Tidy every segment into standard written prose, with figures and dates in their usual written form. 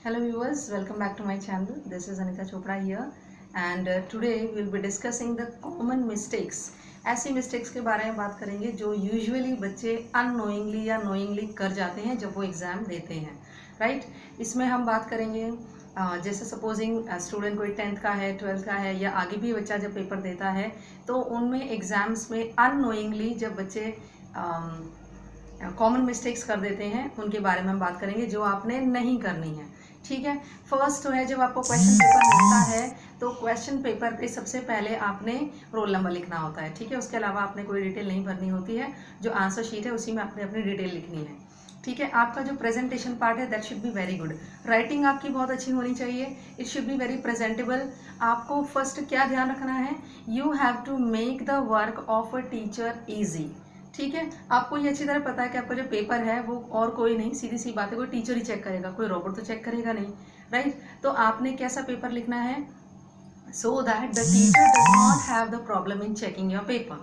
Hello viewers, welcome back to my channel. This is Anita Chopra here and today we'll be discussing the common mistakes. ऐसी mistakes के बारे में बात करेंगे जो यूजुअली बच्चे अननोइंगली या नोइंगली कर जाते हैं जब वो एग्ज़ाम देते हैं, राइट। इसमें हम बात करेंगे जैसे सपोजिंग स्टूडेंट कोई 10th का है, 12th का है या आगे भी बच्चा जब पेपर देता है तो उनमें एग्ज़ाम्स में अननोइंगली जब बच्चे कॉमन मिस्टेक्स कर देते हैं उनके बारे में हम बात करेंगे जो आपने नहीं करनी है। ठीक है, फर्स्ट तो है जब आपको क्वेश्चन पेपर मिलता है तो क्वेश्चन पेपर पे सबसे पहले आपने रोल नंबर लिखना होता है। ठीक है, उसके अलावा आपने कोई डिटेल नहीं भरनी होती है। जो आंसर शीट है उसी में आपने अपनी डिटेल लिखनी है। ठीक है, आपका जो प्रेजेंटेशन पार्ट है that should be very good. Writing आपकी बहुत अच्छी होनी चाहिए, it should be very presentable. आपको फर्स्ट क्या ध्यान रखना है, you have to make the work of a teacher easy. ठीक है, आपको ये अच्छी तरह पता है कि आपका जो पेपर है वो और कोई नहीं, सीधी सी बात है, कोई टीचर ही चेक करेगा, कोई रोबोट तो चेक करेगा नहीं, राइट। तो आपने कैसा पेपर लिखना है, so that the teacher does not have the problem in checking your paper.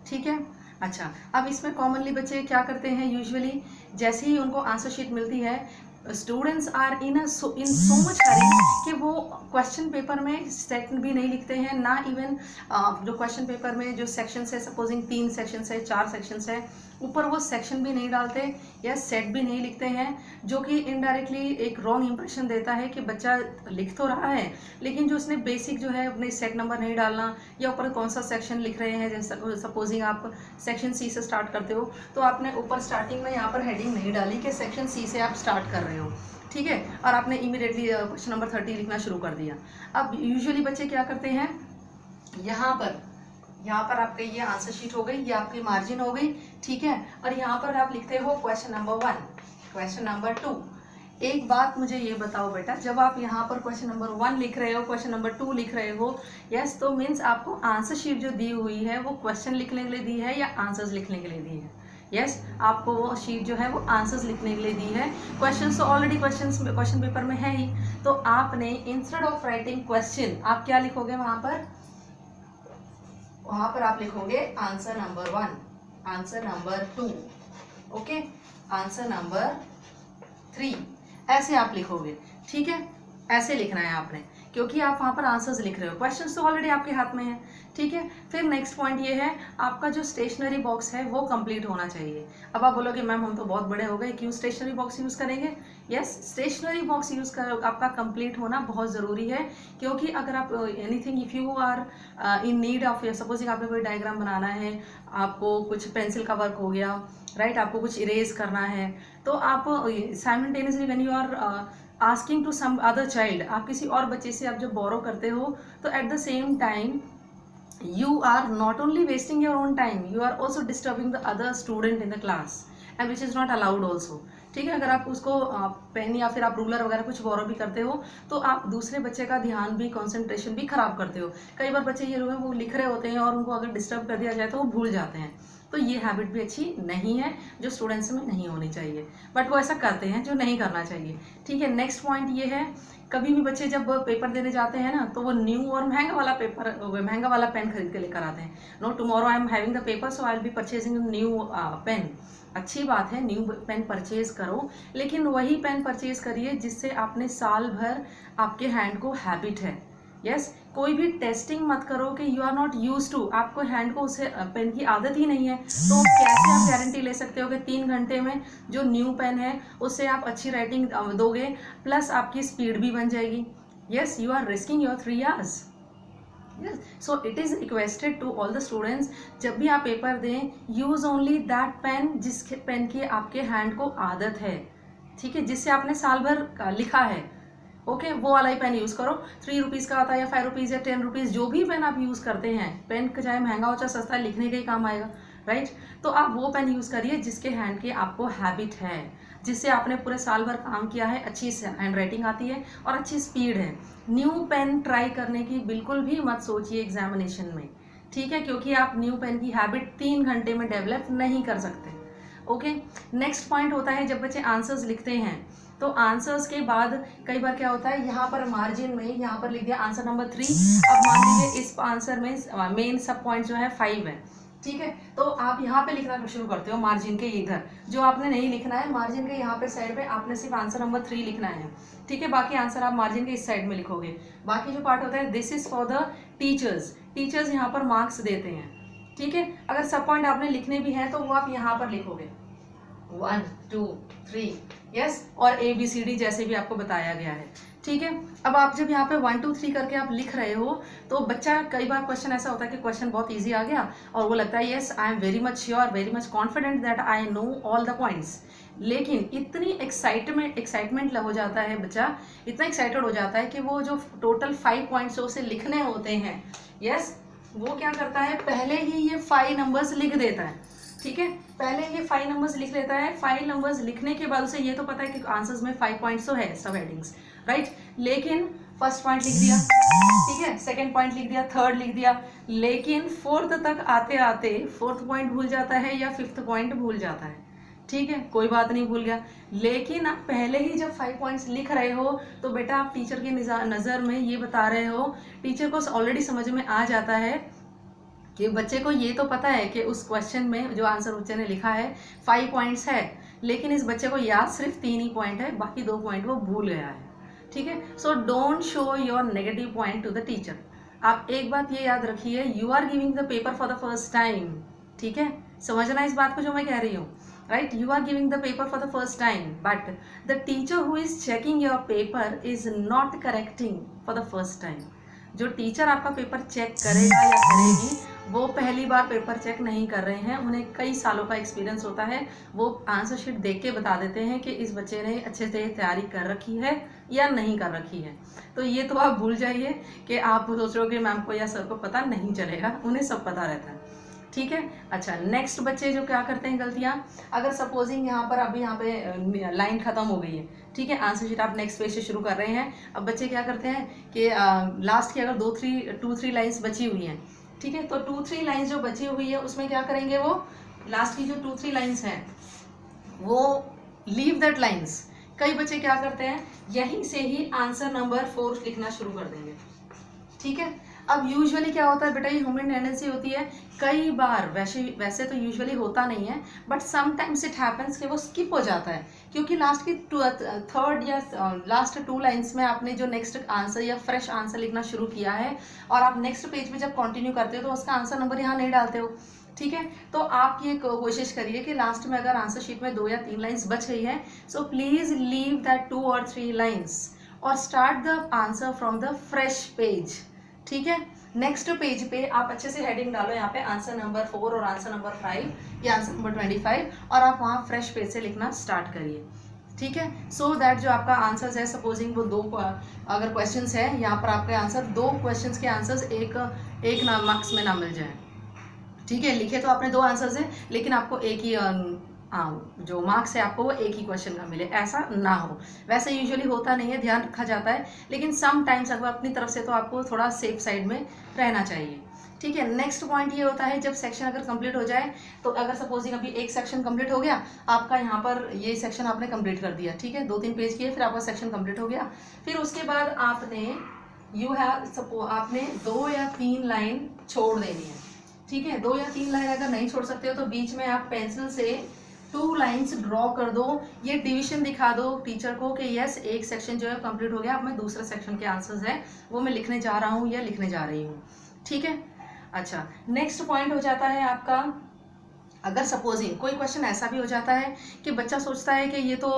ठीक है, अच्छा, अब इसमें कॉमनली बच्चे क्या करते हैं, यूजुअली जैसे ही उनको आंसर शीट मिलती है students are in so much hurry कि वो क्वेश्चन पेपर में सेक्शन भी नहीं लिखते हैं, ना इवन जो क्वेश्चन पेपर में जो सेक्शंस है, सपोजिंग 3 सेक्शंस है, 4 सेक्शंस है, ऊपर वो सेक्शन भी नहीं डालते या सेट भी नहीं लिखते हैं, जो कि इनडायरेक्टली एक रॉन्ग इंप्रेशन देता है कि बच्चा लिख तो रहा है लेकिन जो उसने बेसिक जो है अपने सेट नंबर नहीं डालना या ऊपर कौन सा सेक्शन लिख रहे हैं। जैसे सपोजिंग आप सेक्शन सी से स्टार्ट करते हो तो आपने ऊपर स्टार्टिंग में यहाँ पर हेडिंग नहीं डाली कि सेक्शन सी से आप स्टार्ट कर रहे हो, ठीक है, और आपने इमीडिएटली क्वेश्चन नंबर 30 लिखना शुरू कर दिया। अब यूजुअली बच्चे क्या करते हैं, यहाँ पर आपके ये आंसर शीट हो गई, ये आपकी मार्जिन हो गई, ठीक है, और यहाँ पर आप लिखते हो क्वेश्चन नंबर 1, क्वेश्चन नंबर 2। एक बात मुझे ये बताओ बेटा, जब आप यहाँ पर क्वेश्चन नंबर 1 लिख रहे हो, क्वेश्चन नंबर 2 लिख रहे हो, यस, तो मीन्स आपको आंसर शीट जो दी हुई है वो क्वेश्चन लिखने के लिए दी है या आंसर्स लिखने के लिए दी है। यस, आपको वो शीट जो है वो आंसर्स लिखने के लिए दी है। क्वेश्चन तो ऑलरेडी क्वेश्चन पेपर में है ही, तो आपने इंस्टेड ऑफ राइटिंग क्वेश्चन आप क्या लिखोगे, वहां पर आप लिखोगे answer number 1, answer number 2, okay, answer number 3, ऐसे आप लिखोगे। ठीक है, ऐसे लिखना है आपने, क्योंकि आप वहां पर आंसर्स लिख रहे हो, क्वेश्चंस तो ऑलरेडी आपके हाथ में है। ठीक है, फिर नेक्स्ट पॉइंट ये है, आपका जो स्टेशनरी बॉक्स है वो कंप्लीट होना चाहिए। अब आप बोलोगे मैम हम तो बहुत बड़े हो गए, क्यों स्टेशनरी बॉक्स यूज करेंगे। यस, स्टेशनरी बॉक्स यूज कर आपका कंप्लीट होना बहुत जरूरी है, क्योंकि अगर आप anything if you are in need of, supposing आपने कोई डायग्राम बनाना है, आपको कुछ पेंसिल का वर्क हो गया, राइट, आपको कुछ इरेज करना है, तो आप simultaneously when you are asking to some other child, आप किसी और बच्चे से आप जब बोरो करते हो तो at the same time you are not only wasting your own time, you are also disturbing the other student in the class and which is not allowed also। ठीक है, अगर आप उसको पेन या फिर आप रूलर वगैरह कुछ बोरो भी करते हो तो आप दूसरे बच्चे का ध्यान भी, कंसंट्रेशन भी खराब करते हो। कई बार बच्चे ये वो लिख रहे होते हैं और उनको अगर डिस्टर्ब कर दिया जाए तो वो भूल जाते हैं, तो ये हैबिट भी अच्छी नहीं है, जो स्टूडेंट्स में नहीं होनी चाहिए, बट वो ऐसा करते हैं जो नहीं करना चाहिए। ठीक है, नेक्स्ट पॉइंट ये है, कभी भी बच्चे जब पेपर देने जाते हैं ना तो वो न्यू और महंगा वाला पेन खरीद के लेकर आते हैं। No, tomorrow I am having the paper so I will be purchasing new pen. अच्छी बात है, न्यू पेन परचेज करो, लेकिन वही पेन परचेज करिए जिससे आपने साल भर आपके हैंड को हैबिट है। यस, कोई भी टेस्टिंग मत करो कि you are not use to, आपको हैंड को उसे पेन की आदत ही नहीं है, तो कैसे आप गारंटी ले सकते हो कि 3 घंटे में जो न्यू पेन है उससे आप अच्छी राइटिंग दोगे, प्लस आपकी स्पीड भी बन जाएगी। Yes, you are risking your 3 years। Yes, so it is requested to all the students, जब भी आप पेपर दें यूज ओनली दैट पेन जिस पेन की आपके हैंड को आदत है, ठीक है, जिससे आपने साल भर लिखा है, ओके, वो वाला ही पेन यूज़ करो। 3 रुपीज़ का आता है या 5 रुपीज़ या 10 रुपीज़, जो भी पेन आप यूज़ करते हैं, पेन का चाहे महंगा हो चाहे सस्ता, लिखने के ही काम आएगा, राइट। तो आप वो पेन यूज़ करिए जिसके हैंड की आपको हैबिट है, जिससे आपने पूरे साल भर काम किया है, अच्छी हैंड राइटिंग आती है और अच्छी स्पीड है। न्यू पेन ट्राई करने की बिल्कुल भी मत सोचिए एग्जामिनेशन में, ठीक है, क्योंकि आप न्यू पेन की हैबिट 3 घंटे में डेवलप नहीं कर सकते। ओके, नेक्स्ट पॉइंट होता है जब बच्चे आंसर्स लिखते हैं तो आंसर्स के बाद कई बार क्या होता है, यहाँ पर मार्जिन में यहाँ पर लिख दिया आंसर नंबर 3। अब मान लीजिए इस आंसर में मेन सब पॉइंट जो है 5 है, ठीक है, तो आप यहाँ पे लिखना शुरू करते हो मार्जिन के इधर, जो आपने नहीं लिखना है मार्जिन के यहाँ पे साइड पे आपने सिर्फ आंसर नंबर 3 लिखना है। ठीक है, बाकी आंसर आप मार्जिन के इस साइड में लिखोगे। बाकी जो पार्ट होता है this is for the teachers, teachers यहाँ पर मार्क्स देते हैं। ठीक है, अगर सब पॉइंट आपने लिखने भी हैं तो वो आप यहाँ पर लिखोगे 1 2 3 यस, और ABCD जैसे भी आपको बताया गया है। ठीक है, अब आप जब यहाँ पे 1 2 3 करके आप लिख रहे हो तो बच्चा, कई बार क्वेश्चन ऐसा होता है कि क्वेश्चन बहुत इजी आ गया और वो लगता है yes I am very much sure, very much confident that I know all the points, लेकिन इतनी एक्साइटमेंट हो जाता है बच्चा, इतना एक्साइटेड हो जाता है कि वो जो टोटल 5 पॉइंट्स उसे लिखने होते हैं यस, वो क्या करता है पहले ही ये 5 नंबर्स लिख देता है। ठीक है, पहले ये 5 नंबर्स लिख लेता है। 5 नंबर्स लिखने के बाद उसे ये तो पता है कि आंसर्स में 5 पॉइंट्स तो है, सब हेडिंग्स राइट, लेकिन फर्स्ट पॉइंट लिख दिया, ठीक है, सेकंड पॉइंट लिख दिया, थर्ड लिख दिया, लेकिन फोर्थ तक आते आते फोर्थ पॉइंट भूल जाता है या फिफ्थ पॉइंट भूल जाता है। ठीक है, कोई बात नहीं, भूल गया, लेकिन आप पहले ही जब 5 पॉइंट्स लिख रहे हो तो बेटा आप टीचर की नज़र में ये बता रहे हो, टीचर को ऑलरेडी समझ में आ जाता है कि बच्चे को ये तो पता है कि उस क्वेश्चन में जो आंसर बच्चे ने लिखा है 5 पॉइंट्स है, लेकिन इस बच्चे को याद सिर्फ 3 ही पॉइंट है, बाकी 2 पॉइंट वो भूल गया है। ठीक है, so don't show your negative point to the teacher. आप एक बात ये याद रखिए, you are giving the paper for the first time. ठीक है, समझना इस बात को जो मैं कह रही हूँ, right, you are giving the paper for the first time, but the teacher who is checking your paper is not correcting for the first time. जो टीचर आपका पेपर चेक करेगा या करेगी वो पहली बार पेपर चेक नहीं कर रहे हैं, उन्हें कई सालों का एक्सपीरियंस होता है, वो आंसर शीट देख के बता देते हैं कि इस बच्चे ने अच्छे से तैयारी कर रखी है या नहीं कर रखी है। तो ये तो आप भूल जाइए कि आप सोच रहे हो कि मैम को या सर को पता नहीं चलेगा, उन्हें सब पता रहता है। ठीक है, अच्छा, नेक्स्ट बच्चे जो क्या करते हैं गलतियाँ, अगर सपोजिंग यहाँ पर अभी यहाँ पे लाइन खत्म हो गई है, ठीक है, आंसर शीट आप नेक्स्ट पेज से शुरू कर रहे हैं, अब बच्चे क्या करते हैं कि लास्ट की अगर 2-3 लाइन्स बची हुई हैं, ठीक है, तो 2-3 लाइन्स जो बची हुई है उसमें क्या करेंगे, वो लास्ट की जो 2-3 लाइन्स हैं वो लीव दैट लाइन्स। कई बच्चे क्या करते हैं यहीं से ही आंसर नंबर 4 लिखना शुरू कर देंगे। ठीक है, अब यूजुअली क्या होता है बेटा, ये ह्यूमन टेंडेंसी होती है, कई बार वैसे तो यूजुअली होता नहीं है, बट समटाइम्स इट हैपेंस कि वो स्किप हो जाता है, क्योंकि लास्ट की थर्ड या लास्ट 2 लाइन्स में आपने जो नेक्स्ट आंसर या फ्रेश आंसर लिखना शुरू किया है और आप नेक्स्ट पेज पे जब कंटिन्यू करते हो तो उसका आंसर नंबर यहाँ नहीं डालते हो। ठीक है, तो आप ये कोशिश करिए कि लास्ट में अगर आंसर शीट में 2 या 3 लाइन्स बच गई है, सो प्लीज लीव दैट 2 और 3 लाइन्स और start the answer from the fresh page. ठीक है, नेक्स्ट पेज पे आप अच्छे से हेडिंग डालो, यहाँ पे आंसर नंबर 4 और आंसर नंबर 5 या आंसर नंबर 25, और आप वहाँ फ्रेश पेज से लिखना स्टार्ट करिए। ठीक है, सो दैट जो आपका आंसर्स है, सपोजिंग वो 2 अगर क्वेश्चंस है, यहाँ पर आपके आंसर 2 क्वेश्चंस के आंसर्स एक मार्क्स में ना मिल जाए। ठीक है, लिखे तो आपने 2 आंसर्स हैं लेकिन आपको एक ही जो मार्क्स है आपको वो एक ही क्वेश्चन का मिले, ऐसा ना हो। वैसे यूजुअली होता नहीं है, ध्यान रखा जाता है, लेकिन सम टाइम्स अगर अपनी तरफ से तो आपको थोड़ा सेफ साइड में रहना चाहिए। ठीक है, नेक्स्ट पॉइंट ये होता है जब सेक्शन अगर कंप्लीट हो जाए, तो अगर सपोजिंग अभी एक सेक्शन कंप्लीट हो गया आपका, यहाँ पर ये सेक्शन आपने कंप्लीट कर दिया, ठीक है, 2-3 पेज किए, फिर आपका सेक्शन कंप्लीट हो गया, फिर उसके बाद आपने आपने 2 या 3 लाइन छोड़ देनी है। ठीक है, 2 या 3 लाइन अगर नहीं छोड़ सकते हो तो बीच में आप पेंसिल से 2 लाइन्स ड्रॉ कर दो, ये डिवीजन दिखा दो टीचर को कि यस एक सेक्शन जो है कंप्लीट हो गया, अब मैं दूसरे सेक्शन के आंसर्स है वो मैं लिखने जा रहा हूँ या लिखने जा रही हूँ। ठीक है, अच्छा, नेक्स्ट पॉइंट हो जाता है आपका, अगर सपोजिंग कोई क्वेश्चन ऐसा भी हो जाता है कि बच्चा सोचता है कि ये तो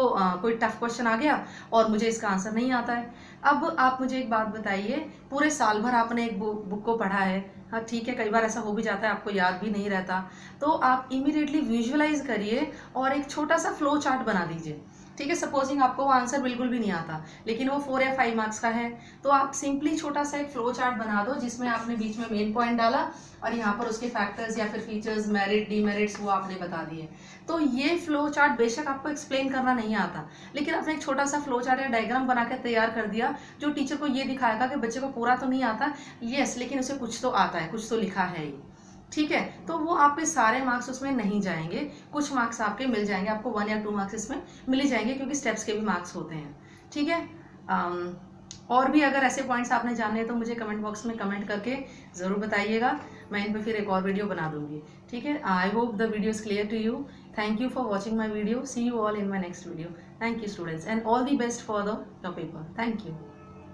कोई टफ क्वेश्चन आ गया और मुझे इसका आंसर नहीं आता है। अब आप मुझे एक बात बताइए, पूरे साल भर आपने एक बुक को पढ़ा है, हाँ ठीक है, कई बार ऐसा हो भी जाता है आपको याद भी नहीं रहता, तो आप इमीडिएटली विजुअलाइज करिए और एक छोटा सा फ्लो चार्ट बना दीजिए। ठीक है, सपोजिंग आपको वो आंसर बिल्कुल भी नहीं आता लेकिन वो 4 या 5 मार्क्स का है, तो आप सिंपली छोटा सा एक फ्लो चार्ट बना दो जिसमें आपने बीच में मेन पॉइंट डाला और यहाँ पर उसके फैक्टर्स या फिर फीचर्स, मेरिट, डीमेरिट्स वो आपने बता दिए। तो ये फ्लो चार्ट बेशक आपको एक्सप्लेन करना नहीं आता, लेकिन आपने एक छोटा सा फ्लो चार्ट या डायग्राम बना के तैयार कर दिया जो टीचर को ये दिखाएगा कि बच्चे को पूरा तो नहीं आता, यस, लेकिन उसे कुछ तो आता है, कुछ तो लिखा है ये। ठीक है, तो वो आपके सारे मार्क्स उसमें नहीं जाएंगे, कुछ मार्क्स आपके मिल जाएंगे, आपको 1 या 2 मार्क्स इसमें मिल ही जाएंगे क्योंकि स्टेप्स के भी मार्क्स होते हैं। ठीक है, और भी अगर ऐसे पॉइंट्स आपने जाने हैं तो मुझे कमेंट बॉक्स में कमेंट करके ज़रूर बताइएगा, मैं इन पर फिर एक और वीडियो बना दूंगी। ठीक है, I hope the video is clear to you. Thank you for watching my video. See you all in my next video. Thank you students, and all the best for the your paper. Thank you.